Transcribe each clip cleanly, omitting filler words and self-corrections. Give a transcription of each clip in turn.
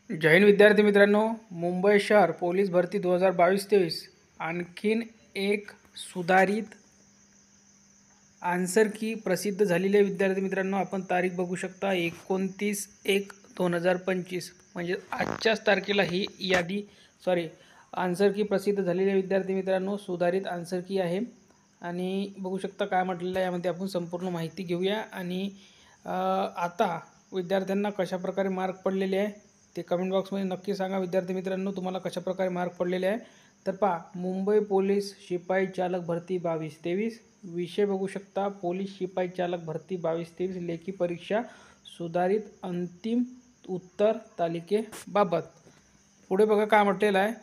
जय हिंद विद्यार्थी मित्रांनो, मुंबई शहर पोलीस भरती 2022-23 आणखीन एक सुधारित आन्सर की प्रसिद्ध झालेली आहे। विद्यार्थी मित्रांनो, आपण तारीख बघू शकता 29/1/2025 म्हणजे आजच्याच तारखेला ही यादी आन्सर की प्रसिद्ध झालेली आहे। विद्यार्थी मित्रांनो, सुधारित आन्सर की आहे आणि बघू शकता काय म्हटलेलं आहे यामध्ये। आपण संपूर्ण माहिती घेऊया आणि आता विद्यार्थ्यांना कशा प्रकारे मार्क पडलेले आहे ते कमेंट बॉक्समध्ये नक्की सांगा। विद्यार्थी मित्रांनो, तुम्हाला कशा प्रकारे मार्क पडलेले आहे तर पहा, मुंबई पोलीस शिपाई चालक भरती 22-23 विषय बघू शकता, पोलीस शिपाई चालक भरती 22-23 लेखी परीक्षा सुधारित अंतिम उत्तर तालिकेबाबत। पुढे बघा काय म्हटलेलं आहे,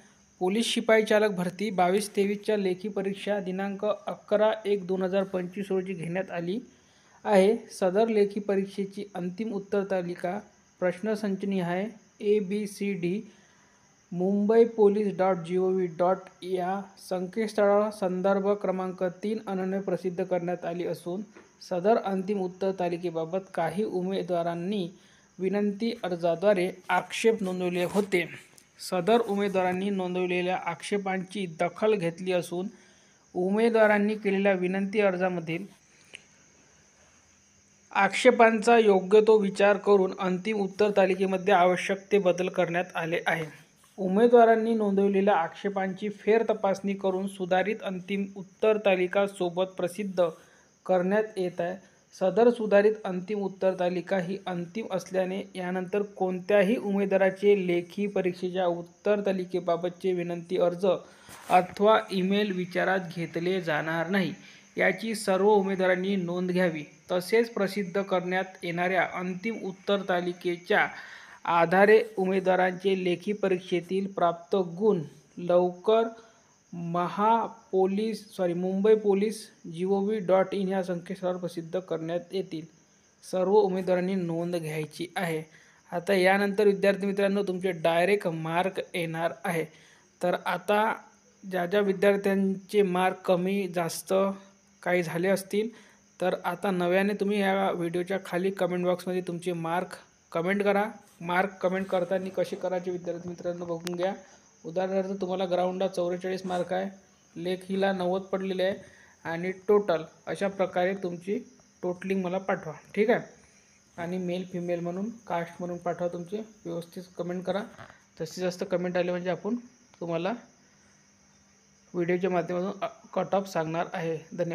पोलीस शिपाई चालक भरती 22-23च्या लेखी परीक्षा दिनांक 11/1/2025 रोजी घेण्यात आली आहे। सदर लेखी परीक्षेची अंतिम उत्तर तालिका प्रश्नसंचनिहाय ABCD mumbai-police.gov. या संकेतस्थळावर संदर्भ क्रमांक 3 अनन्य प्रसिद्ध करण्यात आली असून सदर अंतिम उत्तर तालिकेबाबत काही उमेदवारांनी विनंती अर्जाद्वारे आक्षेप नोंदवले होते। सदर उमेदवारांनी नोंदवलेल्या आक्षेपांची दखल घेतली असून उमेदवारांनी केलेल्या विनंती अर्जामधील आक्षेपांचा योग्य तो विचार करून अंतिम उत्तर तालिकेमध्ये आवश्यक ते बदल करण्यात आले आहे। उमेदवारांनी नोंदवलेल्या आक्षेपांची फेर तपासणी करून सुधारित अंतिम उत्तर तालिका सोबत प्रसिद्ध करण्यात येत आहे। सदर सुधारित अंतिम उत्तर तालिका ही अंतिम असल्याने यानंतर कोणत्याही उमेदवाराचे लेखी परीक्षेच्या उत्तर तालिकेबाबतचे विनंती अर्ज अथवा ईमेल विचारात घेतले जाणार नाही, याची सर्व उमेदवारांनी नोंद घ्यावी। तसेच प्रसिद्ध करण्यात येणाऱ्या अंतिम उत्तर तालिकेच्या आधारे उमेदवारांचे लेखी परीक्षेतील प्राप्त गुण लवकर mumbai-police.gov.in या संकेतस्थळावर प्रसिद्ध करण्यात येतील। सर्व उमेदवारांनी नोंद घ्यायची आहे। आता यानंतर विद्यार्थी मित्रांनो, तुमचे डायरेक्ट मार्क येणार आहे। तर आता ज्या विद्यार्थ्यांचे मार्क कमी जास्त काही झाले असतील तर आता नव्याने तुम्ही या व्हिडिओच्या खाली कमेंट बॉक्समध्ये तुमचे मार्क कमेंट करा। मार्क कमेंट करताना कसे करायचे विद्यार्थी मित्रांनो बघून घ्या। उदाहरणार्थ तुम्हाला ग्राउंडला 44 मार्क आहे, लेखीला 90 पडलेले आहे आणि टोटल अशा प्रकारे तुमची टोटलिंग मला पाठवा, ठीक आहे। आणि मेल फिमेल म्हणून कास्ट म्हणून पाठवा, तुमचे व्यवस्थित कमेंट करा। जास्तीत जास्त कमेंट आले म्हणजे आपण तुम्हाला व्हिडिओच्या माध्यमातून कट ऑफ सांगणार आहे। धन्यवाद।